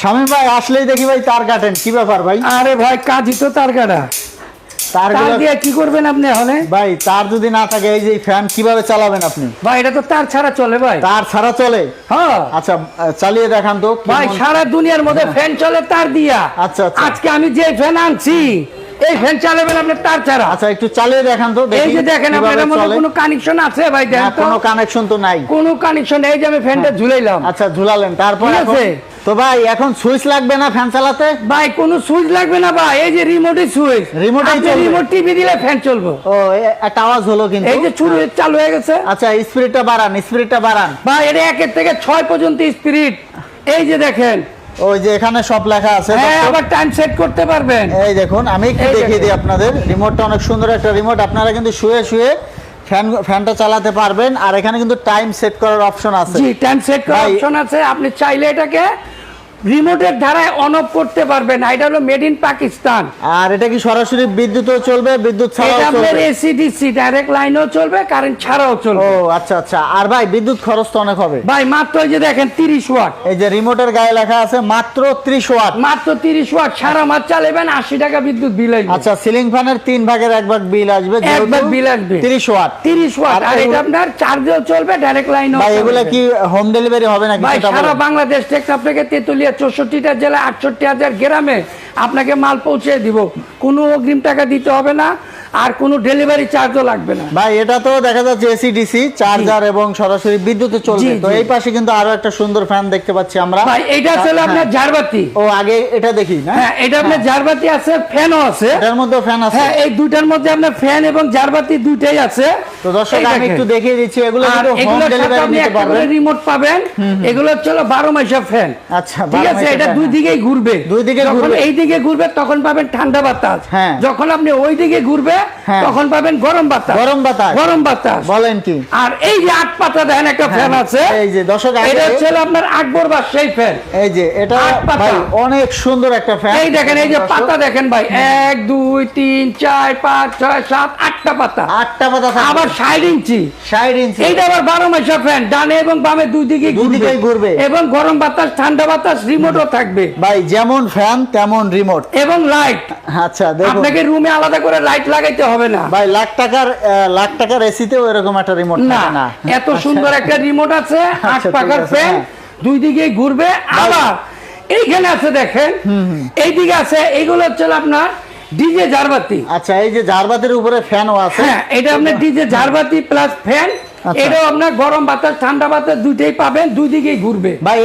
শামীম ভাই আসলেই দেখি ভাই তার কাটেন, কি ব্যাপার ভাই? আরে ভাই কাজই তো তার কাটা। তার দিয়ে কি করবেন আপনি এখন? ভাই তার যদি না থাকে এই যে ফ্যান কিভাবে চালাবেন আপনি? ভাই এটা তো তার ছাড়া চলে ভাই। তার ছাড়া চলে? হ্যাঁ। আচ্ছা চালিয়ে দেখান তো। ভাই সারা দুনিয়ার মধ্যে ফ্যান চলে তার দিয়া। আচ্ছা আচ্ছা। আজকে আমি যে ফ্যান আনছি এই ফ্যান চালাবেন আপনি তার ছাড়া। আচ্ছা একটু চালিয়ে দেখান তো। এই যে দেখেন আপনার মধ্যে কোনো কানেকশন আছে ভাই? দেখেন তো। কোনো কানেকশন তো নাই। কোনো কানেকশন এই যে আমি ফ্যানটা ঝুলাইলাম। আচ্ছা ঝুলালেন, তারপর তো ভাই এখন সুইচ লাগবে না ফ্যান চালাতে? ভাই কোনো সুইচ লাগবে না ভাই, এই যে রিমোটে সুইচ। রিমোট টিপে দিলে ফ্যান চলবে। ও একটা আওয়াজ হলো কিন্তু। এই যে চালু হয়ে গেছে। আচ্ছা স্পিডটা বাড়ান। ভাই এটা 1 থেকে 6 পর্যন্ত স্পিড। এই যে দেখেন ওই যে এখানে সব লেখা আছে। হ্যাঁ আবার টাইম সেট করতে পারবেন। এই দেখুন আমি একটু দেখিয়ে দিই আপনাদের। রিমোটটা অনেক সুন্দর একটা রিমোট, আপনারা কিন্তু শুয়ে ফ্যানটা চালাতে পারবেন। আর এখানে কিন্তু টাইম সেট করার অপশন আছে। জি টাইম সেট করার অপশন আছে, আপনি চাইলে এটাকে রিমোটের দ্বারাই অন অফ করতে পারবেন। এটা হলো মেড ইন পাকিস্তান। আর এটা কি সরাসরি বিদ্যুৎও চলবে, বিদ্যুৎ ছাড়াও চলবে? এটা এসি ডিসি ডাইরেক্ট লাইনও চলবে, কারেন্ট ছাড়াও চলবে। ও আচ্ছা আচ্ছা। আর ভাই বিদ্যুৎ খরচ তো অনেক হবে ভাই। মাত্র এই যে দেখেন 30 ওয়াট। এই যে রিমোটের গায়ে লেখা আছে মাত্র 30 ওয়াট। মাত্র 30 ওয়াট। সারা মাস চালাবেন 80 টাকা বিদ্যুৎ বিল আসবে। আচ্ছা সিলিং ফ্যানের 3 ভাগের 1 ভাগ বিল আসবে। এক ভাগ বিল আসবে 30 ওয়াট। 30 ওয়াট। আর এটা আপনার চার্জেও চলবে, ডাইরেক্ট লাইনও। ভাই এগুলা কি হোম ডেলিভারি হবে নাকি? ভাই সারা বাংলাদেশ থেকে আপনাকে তেতুলিয়া 64টা জেলা 68,000 গ্রামে আপনাকে মাল পৌঁছে দিব। কোনো অগ্রিম টাকা দিতে হবে না, আর কোনো ডেলিভারি চার্জও লাগবে না। ভাই এটা তো দেখা যাচ্ছে এসি ডিসি চার্জার এবং সরাসরি বিদ্যুতে চলবে। তো এই পাশে কিন্তু আরো একটা সুন্দর ফ্যান দেখতে পাচ্ছি আমরা। ভাই এটা আসলে আপনার ঝাড়বাতি। ও আগে এটা দেখি না। হ্যাঁ এটা আপনার ঝাড়বাতি আছে, ফ্যানও আছে। এটার মধ্যে ফ্যান আছে। হ্যাঁ এই দুইটার মধ্যে আপনার ফ্যান এবং ঝাড়বাতি দুইটাই আছে। তো দর্শক আমি একটু দেখিয়ে দিচ্ছি, এগুলো কিন্তু হোম ডেলিভারি নিতে পারবেন। রিমোট পাবেন। এগুলো হলো 12 মাসের ফ্যান। আচ্ছা ঠিক আছে, এটা দুই দিকেই ঘুরবে। যখন এই দিকে ঘুরবে তখন পাবেন ঠান্ডা বাতাস, যখন আপনি ওই দিকে ঘুরবে তখন পাবেন গরম বাতাস। গরম বাতাস বলেন কি? আর এই যে 8 পাতা দেখেন একটা ফ্যান আছে। এই যে দর্শক এটা হচ্ছে আপনার আকবর বাদশাহী ফ্যান। এই যে এটা ভাই অনেক সুন্দর একটা ফ্যান। এই দেখেন এই যে পাতা দেখেন ভাই, 1 2 3 4 5 6 7 8টা পাতা। 8টা পাতা আবার 60 ইঞ্চি। এইটা আবার 12 মাসের ফ্যান, ডানে এবং বামে দুই দিকে ঘুরবে এবং গরম বাতাস ঠান্ডা বাতাস রিমোটও থাকবে। ভাই যেমন ফ্যান তেমন রিমোট এবং লাইট। আচ্ছা দেখুন আপনাকে রুমে আলাদা করে লাইট লাগাইতে হবে না ভাই। লাখ টাকার এসিতেও এরকম একটা রিমোট থাকে না। এত সুন্দর একটা রিমোট আছে। 8 পাখার ফ্যান, দুই দিকে ঘুরবে। আবার এইখানে আছে দেখেন, এইদিকে আছে, এইগুলো হচ্ছে আপনার ডিজে ঝাড়বাতি। আচ্ছা এই যে ঝাড়বাতির উপরে ফ্যানও আছে। হ্যাঁ এটা আপনার ডিজে ঝাড়বাতি প্লাস ফ্যান। এটাও আপনার গরম বাতাস ঠান্ডা বাতাস দুইটাই পাবেন, দুই দিকেই ঘুরবে ভাই।